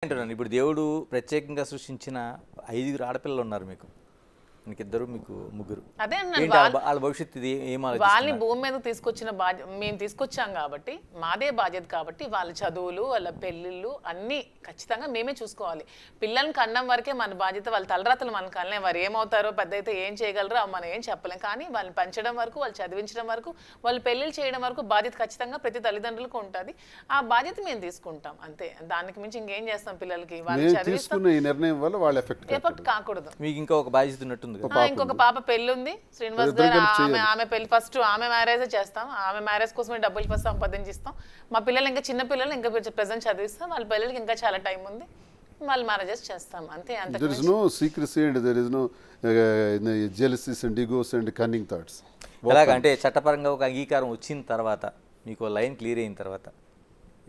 అంటున్నాను. ఇప్పుడు దేవుడు ప్రత్యేకంగా సృష్టించిన 5 ఆడపిల్లలు ఉన్నారు మీకు. మీకిద్దరు, మీకు ముగ్గురు. అదే అన్నాను ఏంటి వాళ్ళ భవిష్యత్తు ఇది ఏం వాళ్ళని ఆలోచిస్తున్నారు? భూమి మీద తీసుకొచ్చిన మేము తీసుకొచ్చాం కాబట్టి మాదే బాధ్యత కాబట్టి వాళ్ళ చదువులు వాళ్ళ పెళ్ళిళ్ళు అన్నీ ఖచ్చితంగా మేమే చూసుకోవాలి. పిల్లల్ని కన్నం వరకే మన బాధ్యత. వాళ్ళ తలరాతలు మన కనలేం. వారు ఏమవుతారో పెద్ద అయితే ఏం చేయగలరో మనం ఏం చెప్పలేం. కానీ వాళ్ళని పెంచడం వరకు, వాళ్ళు చదివించడం వరకు, వాళ్ళు పెళ్ళిళ్ళు చేయడం వరకు బాధ్యత ఖచ్చితంగా ప్రతి తల్లిదండ్రులకు ఉంటుంది. ఆ బాధ్యత మేము తీసుకుంటాం అంతే. దానికి మించి ఇంకేం చేస్తాం పిల్లలకి? వాళ్ళు చదివిస్తాం. ఈ నిర్ణయం వల్ల వాళ్ళ ఎఫెక్ట్ కాకూడదు. మీకు ఇంకా ఒక బాధ్యత ఉన్నట్టుంది. ఇంకొక పాప పెళ్లి ఉంది, శ్రీనివాస్ గారు. ఆమె పెళ్లి ఫస్ట్ ఆమె మ్యారేజ్ చేస్తాం. ఆమె మ్యారేజ్ కోసమే డబ్బులు ఫస్ట్ సంపాదించిస్తాం. మా పిల్లలు ఇంకా చిన్న పిల్లలు ఇంకా ప్రెసెంట్ చదివిస్తాం. వాళ్ళ పిల్లలకి ఇంకా చాలా టైం ఉంది, వాళ్ళు మ్యారేజెస్ చేస్తాం అంతే. అంత there is no secrecy and there is no jealousies and egos and cunning thoughts. ఎలాగంటే చట్టపరంగా ఒక అంగీకారం వచ్చిన తర్వాత, మీకు లైన్ క్లియర్ అయిన తర్వాత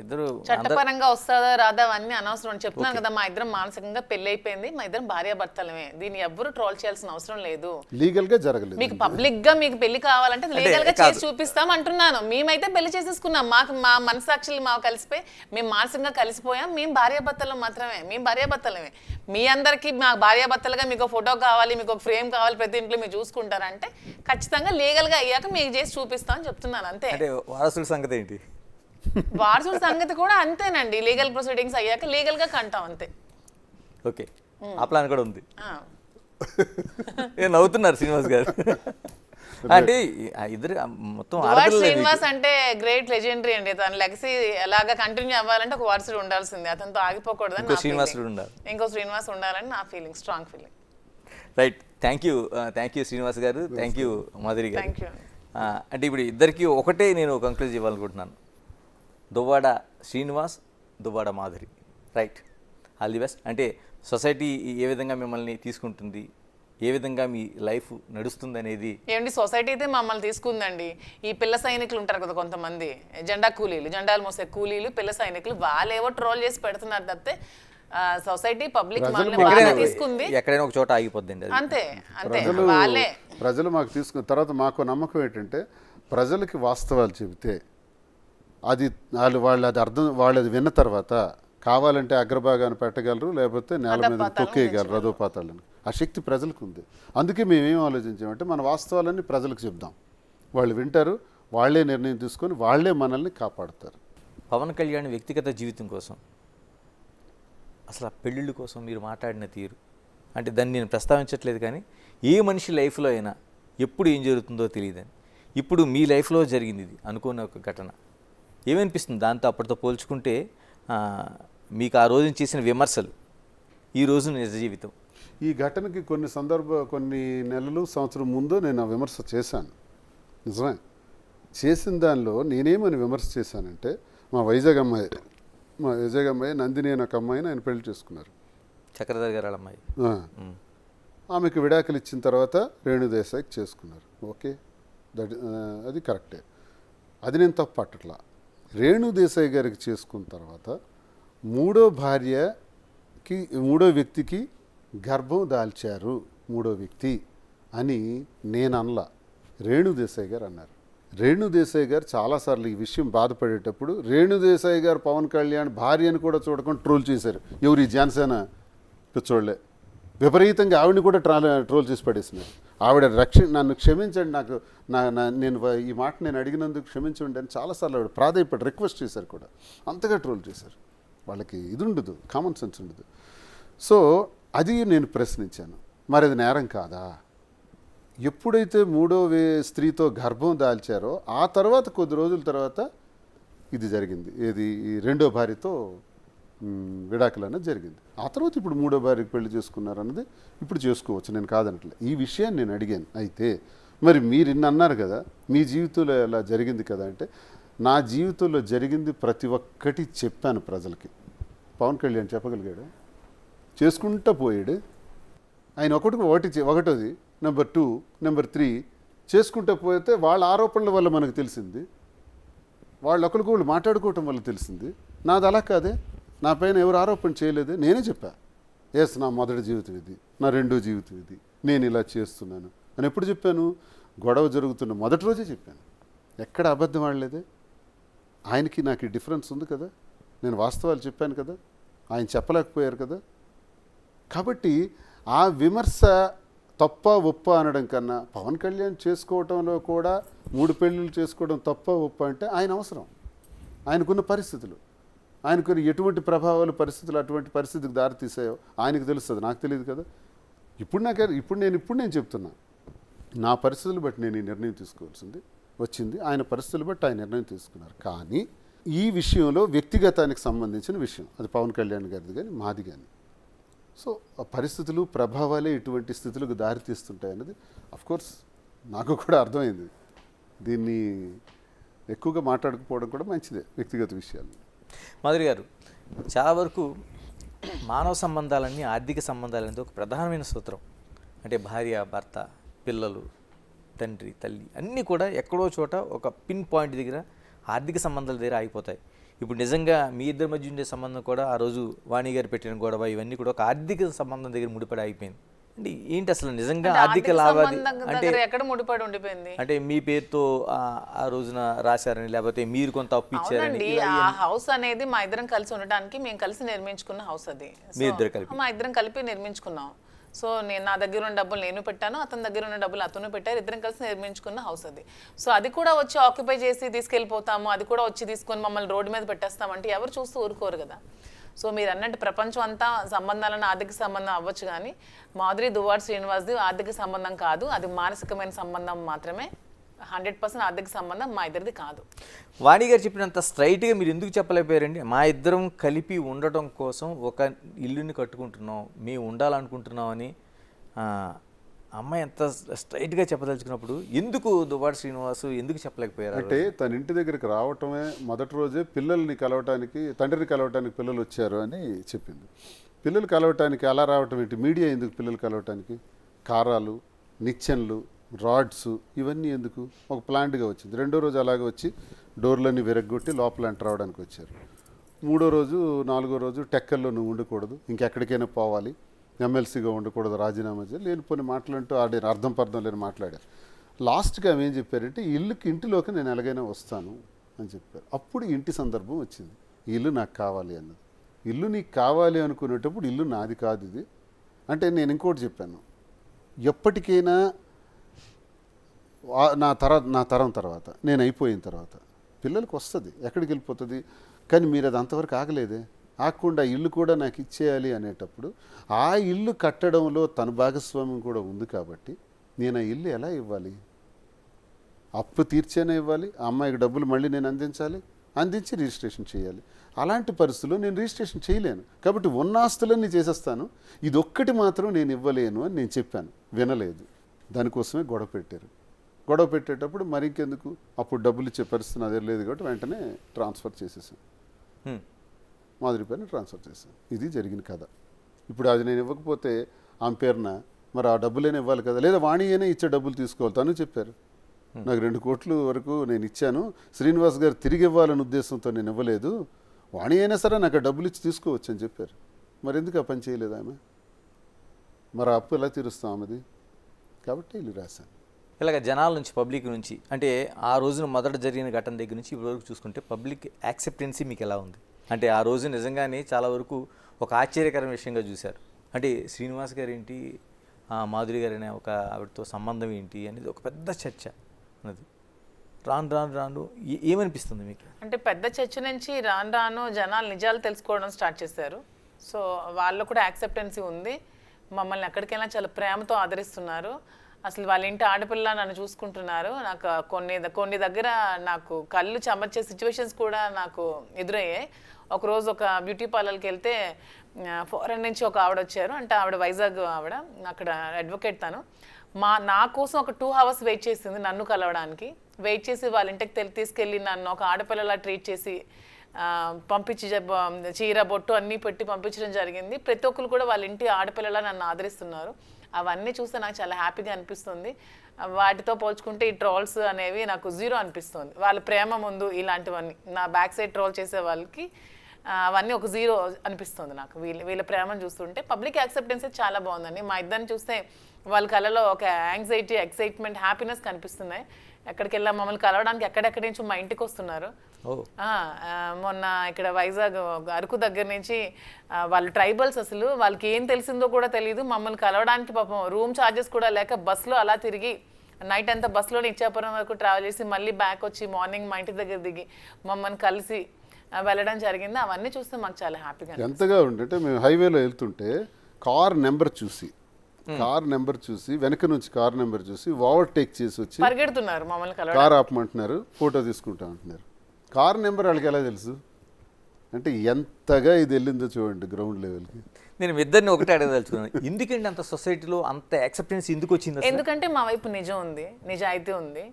ఇద్దరు చట్టపరంగా వస్తుందా రాదా అవన్నీ అనవసరం. చెప్తున్నాను కదా, మా ఇద్దరం మానసికంగా పెళ్లి అయిపోయింది, మా ఇద్దరం భార్యాభర్తలమే. దీన్ని ఎవ్వరు ట్రోల్ చేయాల్సిన అవసరం లేదు. లీగల్ గా జరగలేదు. మీకు పబ్లిక్ గా మీకు పెళ్లి కావాలంటే లీగల్ గా చేసి చూపిస్తాం అంటున్నాను. మేమైతే పెళ్లి చేసేసుకున్నాం. మాకు మా మనసాక్షులు మాకు కలిసిపోయి మేము మానసికంగా కలిసిపోయాం. మేము భార్యాభర్తలు మాత్రమే, మేము భార్యాభర్తలమే. మీ అందరికి మా భార్యాభర్తలుగా మీకు ఫోటో కావాలి, మీకు ఒక ఫ్రేమ్ కావాలి, ప్రతి ఇంట్లో మీరు చూసుకుంటారంటే ఖచ్చితంగా లీగల్ గా అయ్యాక మీకు చేసి చూపిస్తాం అని చెప్తున్నాను అంతే. అంటే వారసుల సంగతి ఏంటి? వారసుల సంగతి కూడా అంతేనండి. లీగల్ ప్రొసీడింగ్స్ అయ్యాక లీగల్ గా కంటాం అంతే. ఓకే, ఆ ప్లాన్ కూడా ఉంది. నవ్వుతున్నారు శ్రీనివాస్ గారు. అంటే ఇద్దరు మొత్తం శ్రీనివాస్ అంటే గ్రేట్ లెజెండరీ అండి. తన లెగసీ ఎలాగా కంటిన్యూ అవ్వాలంటే ఒక వారసుడు ఉండాల్సిందే. అతనితో ఆగిపోకూడదని ఇంకో శ్రీనివాస్ ఉండాలని నా feeling, strong feeling. Right, thank you Srinivas గారు, థ్యాంక్ యూ మాధురి గారు. Thank you. అంటే ఇప్పుడు ఇద్దరికి ఒకటే నేను కంక్లూజ్ ఇవ్వాలనుకుంటున్నాను. Duvvada Srinivas, Duvvada Madhuri. Right, all the best. అంటే సొసైటీ ఏ విధంగా మిమ్మల్ని తీసుకుంటుంది, ఏ విధంగా మీ లైఫ్ నడుస్తుంది అనేది. ఏమండి, సొసైటీ అయితే మమ్మల్ని తీసుకుందండి. ఈ పిల్ల సైనికులు ఉంటారు కదా కొంతమంది, జెండా కూలీలు, జెండాలు మోసే కూలీలు, పిల్ల సైనికులు, వాళ్ళేవో ట్రోల్ చేసి పెడుతున్నారు తప్పితే సొసైటీ పబ్లిక్ తీసుకుంది. ఎక్కడైనా ఒక చోట ఆగిపోద్దండి అంతే అంతే. వాళ్ళే ప్రజలు మాకు తీసుకున్న తర్వాత మాకు నమ్మకం ఏంటంటే, ప్రజలకి వాస్తవాలు చెబితే అది వాళ్ళు అది విన్న తర్వాత కావాలంటే అగ్రభాగాన్ని పెట్టగలరు, లేకపోతే నేల మీద తొక్కేయగలరు, రథోపాతాలను. ఆ శక్తి ప్రజలకు ఉంది. అందుకే మేమేం ఆలోచించామంటే, మన వాస్తవాలన్నీ ప్రజలకు చెప్దాం, వాళ్ళు వింటారు, వాళ్లే నిర్ణయం తీసుకొని వాళ్లే మనల్ని కాపాడుతారు. పవన్ కళ్యాణ్ వ్యక్తిగత జీవితం కోసం, అసలు ఆ పెళ్ళిళ్ళ కోసం మీరు మాట్లాడిన తీరు, అంటే దాన్ని నేను ప్రస్తావించట్లేదు, కానీ ఏ మనిషి లైఫ్లో అయినా ఎప్పుడు ఏం జరుగుతుందో తెలియదని. ఇప్పుడు మీ లైఫ్లో జరిగింది ఇది అనుకున్న ఒక ఘటన. ఏమనిపిస్తుంది దాంతో అప్పటితో పోల్చుకుంటే? మీకు ఆ రోజున చేసిన విమర్శలు, ఈ రోజు నిజ జీవితం. ఈ ఘటనకి కొన్ని నెలలు, సంవత్సరం ముందు నేను ఆ విమర్శ చేశాను. నిజమే, చేసిన దానిలో నేనేమని విమర్శ చేశానంటే, మా వైజాగ్ అమ్మాయి నందిని అనే ఒక అమ్మాయిని ఆయన పెళ్లి చేసుకున్నారు, చక్రధర్ గారు అమ్మాయి. ఆమెకు విడాకులు ఇచ్చిన తర్వాత రేణుదేశాయికి చేసుకున్నారు. ఓకే, అది కరెక్టే, అది నేను తప్పు పట్టట్లా. రేణుదేశాయి గారికి చేసుకున్న తర్వాత మూడో వ్యక్తికి గర్భం దాల్చారు మూడో వ్యక్తి అని నేను అనలా, రేణుదేశాయి గారు అన్నారు. రేణుదేశాయి గారు చాలాసార్లు ఈ విషయం బాధపడేటప్పుడు రేణుదేశాయి గారు పవన్ కళ్యాణ్ భార్యను కూడా చూడకుండా ట్రోల్ చేశారు. ఎవరు? ఈ జనసేన పిచ్చోళ్లే విపరీతంగా ఆవిడని కూడా ట్రోల్ చేసి పడేసినారు. ఆవిడ నన్ను క్షమించండి, నేను ఈ మాట నేను అడిగినందుకు క్షమించండి అని చాలాసార్లు ఆవిడ ప్రాధాయపడి రిక్వెస్ట్ చేశారు కూడా. అంతగా ట్రోల్ చేశారు. వాళ్ళకి ఇది ఉండదు, కామన్ సెన్స్ ఉండదు. సో అది నేను ప్రశ్నించాను, మరి అది నేరం కాదా? ఎప్పుడైతే మూడో స్త్రీతో గర్భం దాల్చారో ఆ తర్వాత కొద్ది రోజుల తర్వాత ఇది జరిగింది. ఈ రెండో భార్యతో విడాకులు అనేది జరిగింది. ఆ తర్వాత ఇప్పుడు మూడో భార్యకి పెళ్లి చేసుకున్నారు అన్నది ఇప్పుడు చేసుకోవచ్చు, నేను కాదనట్లే. ఈ విషయాన్ని నేను అడిగాను. అయితే మరి మీరు ఇన్ని అన్నారు కదా, మీ జీవితంలో ఎలా జరిగింది కదా అంటే, నా జీవితంలో జరిగింది ప్రతి ఒక్కటి చెప్పాను ప్రజలకి. పవన్ కళ్యాణ్ చెప్పగలిగాడు, చేసుకుంటూ పోయాడు. ఆయన ఒకటోది, నెంబర్ 2, నెంబర్ 3 చేసుకుంటూ పోతే వాళ్ళ ఆరోపణల వల్ల మనకు తెలిసింది, వాళ్ళు ఒకరికొకళ్ళు మాట్లాడుకోవటం వల్ల తెలిసింది. నాది అలా కాదే, నా పైన ఎవరు ఆరోపణ చేయలేదు, నేనే చెప్పా. నా మొదటి జీవితం ఇది, నా రెండో జీవితం ఇది, నేను ఇలా చేస్తున్నాను అని ఎప్పుడు చెప్పాను? గొడవ జరుగుతున్న మొదటి రోజే చెప్పాను. ఎక్కడ అబద్ధం ఆడలేదే. ఆయనకి నాకు డిఫరెన్స్ ఉంది కదా, నేను వాస్తవాలు చెప్పాను కదా. ఆయన చెప్పలేకపోయారు కదా. కాబట్టి ఆ విమర్శ తప్ప ఒప్ప అనడం కన్నా పవన్ కళ్యాణ్ చేసుకోవటంలో కూడా 3 పెళ్ళిళ్ళు చేసుకోవడం తప్ప ఒప్ప అంటే ఆయన అవసరం, ఆయనకున్న పరిస్థితులు, ఆయనకున్న ఎటువంటి ప్రభావాలు పరిస్థితులు అటువంటి పరిస్థితికి దారితీసాయో ఆయనకు తెలుస్తుంది, నాకు తెలియదు కదా. ఇప్పుడు నేను చెప్తున్నా, నా పరిస్థితులు బట్టి నేను ఈ నిర్ణయం తీసుకోవాల్సింది వచ్చింది, ఆయన పరిస్థితులు బట్టి ఆయన నిర్ణయం తీసుకున్నారు. కానీ ఈ విషయంలో వ్యక్తిగతానికి సంబంధించిన విషయం, అది పవన్ కళ్యాణ్ గారిది కానీ మాది కానీ. సో ఆ పరిస్థితులు ప్రభావాలే ఇటువంటి స్థితులకు దారితీస్తుంటాయి అన్నది అఫ్కోర్స్ నాకు కూడా అర్థమైంది. దీన్ని ఎక్కువగా మాట్లాడకపోవడం కూడా మంచిదే వ్యక్తిగత విషయాలు. మాధురి గారు, చాలా వరకు మానవ సంబంధాలన్నీ ఆర్థిక సంబంధాలు అనేది ఒక ప్రధానమైన సూత్రం. అంటే భార్య, భర్త, పిల్లలు, తండ్రి, తల్లి అన్నీ కూడా ఎక్కడో చోట ఒక పిన్ పాయింట్ దగ్గర ఆర్థిక సంబంధాల దగ్గర ఆగిపోతాయి. ఇప్పుడు నిజంగా మీ ఇద్దరి మధ్య ఉండే సంబంధం కూడా ఆ రోజు వాణి గారు పెట్టిన గొడవ ఇవన్నీ కూడా ఒక ఆర్థిక సంబంధం దగ్గర ముడిపడి ఆగిపోయింది. అంటే ఏంటి అసలు నిజంగా ఆర్థిక లావాదేవీ అంటే ఎక్కడ ముడిపడి ఉండిపోయింది? అంటే మీ పేరుతో ఆ రోజున రాశారని, లేకపోతే మీరు కొంత అప్పు ఇచ్చారని? ఆ హౌస్ అనేది మా ఇద్దరం కలిసి ఉండడానికి మేము కలిసి నిర్మించుకున్న హౌస్ అది. మీ ఇద్దరు కలిపి? మా ఇద్దరం కలిపి నిర్మించుకున్నాం. సో నా దగ్గర ఉన్న డబ్బులు నేను పెట్టాను, అతని దగ్గర ఉన్న డబ్బులు అతను పెట్టారు, ఇద్దరం కలిసి నిర్మించుకున్న హౌస్ అది. సో అది కూడా వచ్చి ఆక్యుపై చేసి తీసుకెళ్ళిపోతాము, అది కూడా వచ్చి తీసుకొని మమ్మల్ని రోడ్డు మీద పెట్టేస్తామంటే ఎవరు చూస్తూ ఊరుకోరు కదా. సో మీరు అన్నట్టు ప్రపంచం అంతా సంబంధాలను ఆర్థిక సంబంధం అవ్వచ్చు, కానీ మాధురి దువ్వాడ శ్రీనివాస్ది ఆర్థిక సంబంధం కాదు, అది మానసికమైన సంబంధం మాత్రమే. 100% ఆర్థిక సంబంధం మా ఇద్దరిది కాదు. వాణి గారు చెప్పినంత స్ట్రైట్గా మీరు ఎందుకు చెప్పలేకపోయారండి? మా ఇద్దరం కలిపి ఉండటం కోసం ఒక ఇల్లుని కట్టుకుంటున్నాం, మేము ఉండాలనుకుంటున్నాం అని అమ్మాయి ఎంత స్ట్రైట్గా చెప్పదలుచుకున్నప్పుడు ఎందుకు దువ్వాడ శ్రీనివాసు ఎందుకు చెప్పలేకపోయారు? అంటే తన ఇంటి దగ్గరికి రావటమే మొదటి రోజే పిల్లల్ని కలవటానికి, తండ్రిని కలవటానికి పిల్లలు వచ్చారు అని చెప్పింది. పిల్లలు కలవటానికి అలా రావటం ఏంటి? మీడియా ఎందుకు పిల్లలు కలవటానికి? కారాలు, నిచ్చెన్లు, రాడ్స్ ఇవన్నీ ఎందుకు? ఒక ప్లాంట్గా వచ్చింది. రెండో రోజు అలాగే వచ్చి డోర్లన్నీ విరగ్గొట్టి లోపల ఎంటర్ అవడానికి వచ్చారు. మూడో రోజు, నాలుగో రోజు టెక్కల్లో నువ్వు ఉండకూడదు, ఇంకెక్కడికైనా పోవాలి, ఎమ్మెల్సీగా ఉండకూడదు, రాజీనామా చేయాలి, లేనిపోని మాటలంటూ ఆడే అర్థం పర్థం లేని మాట్లాడారు. లాస్ట్గా ఆమె ఏం చెప్పారంటే, ఇంటిలోకి నేను ఎలాగైనా వస్తాను అని చెప్పారు. అప్పుడు ఇంటి సందర్భం వచ్చింది. ఈ ఇల్లు నాకు కావాలి అన్నది. ఇల్లు నీకు కావాలి అనుకునేటప్పుడు ఇల్లు నాది కాదు ఇది అంటే. నేను ఇంకోటి చెప్పాను, ఎప్పటికైనా నా తరం తర్వాత నేను అయిపోయిన తర్వాత పిల్లలకు వస్తుంది, ఎక్కడికి వెళ్ళిపోతుంది. కానీ మీరు అది అంతవరకు ఆగలేదే, ఆగకుండా ఇల్లు కూడా నాకు ఇచ్చేయాలి అనేటప్పుడు ఆ ఇల్లు కట్టడంలో తన భాగస్వామ్యం కూడా ఉంది. కాబట్టి నేను ఆ ఇల్లు ఎలా ఇవ్వాలి? అప్పు తీర్చేనే ఇవ్వాలి, ఆ అమ్మాయికి డబ్బులు మళ్ళీ నేను అందించి రిజిస్ట్రేషన్ చేయాలి. అలాంటి పరిస్థితుల్లో నేను రిజిస్ట్రేషన్ చేయలేను. కాబట్టి ఉన్న ఆస్తులన్నీ చేసేస్తాను, ఇది ఒక్కటి మాత్రం నేను ఇవ్వలేను అని నేను చెప్పాను. వినలేదు. దానికోసమే గొడవ పెట్టారు. గొడవ పెట్టేటప్పుడు మరి ఇంకెందుకు, అప్పుడు డబ్బులు ఇచ్చే పరిస్థితి అదే లేదు కాబట్టి వెంటనే ట్రాన్స్ఫర్ చేసేసాను, మాధురి పేరుని ట్రాన్స్ఫర్ చేశాను. ఇది జరిగిన కథ. ఇప్పుడు అది నేను ఇవ్వకపోతే ఆమె పేరున మరి ఆ డబ్బులైనా ఇవ్వాలి కదా, లేదా వాణి అయినా ఇచ్చే డబ్బులు తీసుకోవాలి. తను చెప్పారు, నాకు 2 కోట్ల వరకు నేను ఇచ్చాను, శ్రీనివాస్ గారు తిరిగి ఇవ్వాలనే ఉద్దేశంతో నేను ఇవ్వలేదు, వాణి అయినా సరే నాకు డబ్బులు ఇచ్చి తీసుకోవచ్చు అని చెప్పారు. మరి ఎందుకు ఆ పని చేయలేదు ఆమె? మరి అప్పు ఎలా తీరుస్తాం ఆమెది? కాబట్టి ఇల్లు రాశాను. ఇలాగ జనాల నుంచి, పబ్లిక్ నుంచి, అంటే ఆ రోజున మొదట జరిగిన ఘటన దగ్గర నుంచి ఇప్పటివరకు చూసుకుంటే పబ్లిక్ యాక్సెప్టెన్సీ మీకు ఎలా ఉంది? అంటే ఆ రోజు నిజంగానే చాలా వరకు ఒక ఆశ్చర్యకరమైన విషయంగా చూశారు. అంటే శ్రీనివాస్ గారు ఏంటి, మాధురి గారు అనే ఒక ఆవిడతో సంబంధం ఏంటి అనేది ఒక పెద్ద చర్చ అన్నది. రాను ఏమనిపిస్తుంది మీకు? అంటే పెద్ద చర్చ నుంచి రాను జనాలు నిజాలు తెలుసుకోవడం స్టార్ట్ చేశారు. సో వాళ్ళు కూడా యాక్సెప్టెన్సీ ఉంది, మమ్మల్ని ఎక్కడికైనా చాలా ప్రేమతో ఆదరిస్తున్నారు. అసలు వాళ్ళ ఇంటి ఆడపిల్ల నన్ను చూసుకుంటున్నారు. నాకు కొన్ని దగ్గర నాకు కళ్ళు చెమర్చే సిచ్యువేషన్స్ కూడా నాకు ఎదురయ్యాయి. ఒకరోజు ఒక బ్యూటీ పార్లర్కి వెళ్తే ఫారెన్ నుంచి ఒక ఆవిడ వచ్చారు. అంటే ఆవిడ వైజాగ్ ఆవిడ, అక్కడ అడ్వకేట్ తను. నా కోసం ఒక 2 hours వెయిట్ చేసింది నన్ను కలవడానికి. వెయిట్ చేసి వాళ్ళ ఇంటికి తీసుకెళ్ళి నన్ను ఒక ఆడపిల్లలా ట్రీట్ చేసి పంపించి చీర బొట్టు అన్నీ పెట్టి పంపించడం జరిగింది. ప్రతి ఒక్కరు కూడా వాళ్ళ ఇంటి ఆడపిల్లలా నన్ను ఆదరిస్తున్నారు. అవన్నీ చూస్తే నాకు చాలా హ్యాపీగా అనిపిస్తుంది. వాటితో పోల్చుకుంటే ఈ ట్రోల్స్ అనేవి నాకు 0 అనిపిస్తుంది. వాళ్ళ ప్రేమ ముందు ఇలాంటివన్నీ నా బ్యాక్ సైడ్ ట్రోల్ చేసే వాళ్ళకి అవన్నీ ఒక 0 అనిపిస్తుంది నాకు. వీళ్ళ ప్రేమను చూస్తుంటే పబ్లిక్ యాక్సెప్టెన్స్ చాలా బాగుందండి. మా ఇద్దరిని చూస్తే వాళ్ళ కళలో ఒక యాంగ్జైటీ, ఎక్సైట్మెంట్, హ్యాపీనెస్ కనిపిస్తున్నాయి. ఎక్కడికి వెళ్ళా మమ్మల్ని కలవడానికి ఎక్కడెక్కడి నుంచి మా ఇంటికి వస్తున్నారు. ఓ మొన్న ఇక్కడ వైజాగ్ అరకు దగ్గర నుంచి వాళ్ళు ట్రైబల్స్, అసలు వాళ్ళకి ఏం తెలిసిందో కూడా తెలియదు. మమ్మల్ని కలవడానికి పాపం రూమ్ ఛార్జెస్ కూడా లేక బస్సులో అలా తిరిగి నైట్ అంతా బస్సులోనే ఇచ్చాపురం వరకు ట్రావెల్ చేసి మళ్ళీ బ్యాక్ వచ్చి మార్నింగ్ మా ఇంటి దగ్గర దిగి మమ్మల్ని కలిసి వెళ్ళడం జరిగింది. అవన్నీ చూస్తే మాకు చాలా హ్యాపీగా ఎంతగా ఉండంటే మేము హైవేలో వెళ్తుంటే కార్ నెంబర్ చూసి వెనక నుంచి కార్ నెంబర్ చూసి ఓవర్టేక్ చేసి వచ్చి పరిగెడుతున్నారు మమ్మల్ని కలవడం. కార్ ఆపమంటున్నారు, ఫోటో తీసుకుంటా అంటున్నారు. కార్ నెంబర్ వాళ్ళకి ఎలా తెలుసు అంటే ఎంతగా ఇది వెళ్ళిందో చూడండి గ్రౌండ్ లెవెల్కి. నేను మీ ఇద్దరిని ఒకటే అడగదలుచుకున్నాను, ఎందుకంటే అంత సొసైటీలో అంత యాక్సెప్టెన్స్ ఎందుకు వచ్చింది అసలు? ఎందుకంటే మా వైపు నిజం ఉంది, నిజాయితీ ఉంది.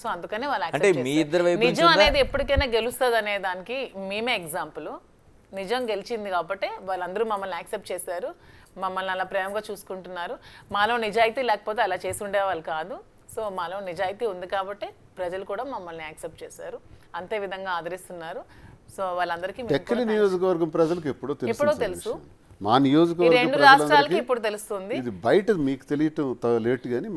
సో అందుకనే వాళ్ళు అంటే accept మీ చేస్తారు. ఇద్దరి వైపు నిజం అనేది ఎప్పటికైనా గెలుస్తుంది అనే దానికి మేమే ఎగ్జాంపుల్. నిజం గెలిచింది కాబట్టి వాళ్ళందరూ మమ్మల్ని యాక్సెప్ట్ చేశారు, మమ్మల్ని అలా ప్రేమగా చూసుకుంటున్నారు. మాలో నిజాయితీ లేకపోతే అలా చేసి ఉండేవాళ్ళు కాదు. సో మాలో నిజాయితీ ఉంది కాబట్టి ప్రజలు కూడా మమ్మల్ని యాక్సెప్ట్ చేశారు, అంతే విధంగా ఆదరిస్తున్నారు. సో వాళ్ళందరికీ మేము టెక్కలి నియోజకవర్గం ప్రజలకు ఎప్పుడో ఎప్పుడో తెలుసు తెలుసు. మా ఈ నియోజకవర్గం రెండు రాష్ట్రాలకి ప్రజలందరికీ ఇప్పుడు తెలుస్తుంది. ఇది బయట మీకు తెలియటం లేట్ కానీ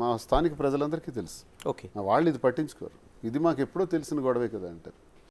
మా స్థానిక ప్రజలందరికీ తెలుసు. ఓకే, వాళ్ళు ఇది పట్టించుకోరు, ఇది మాకు ఎప్పుడో తెలిసిన గొడవే కదా అంటారు.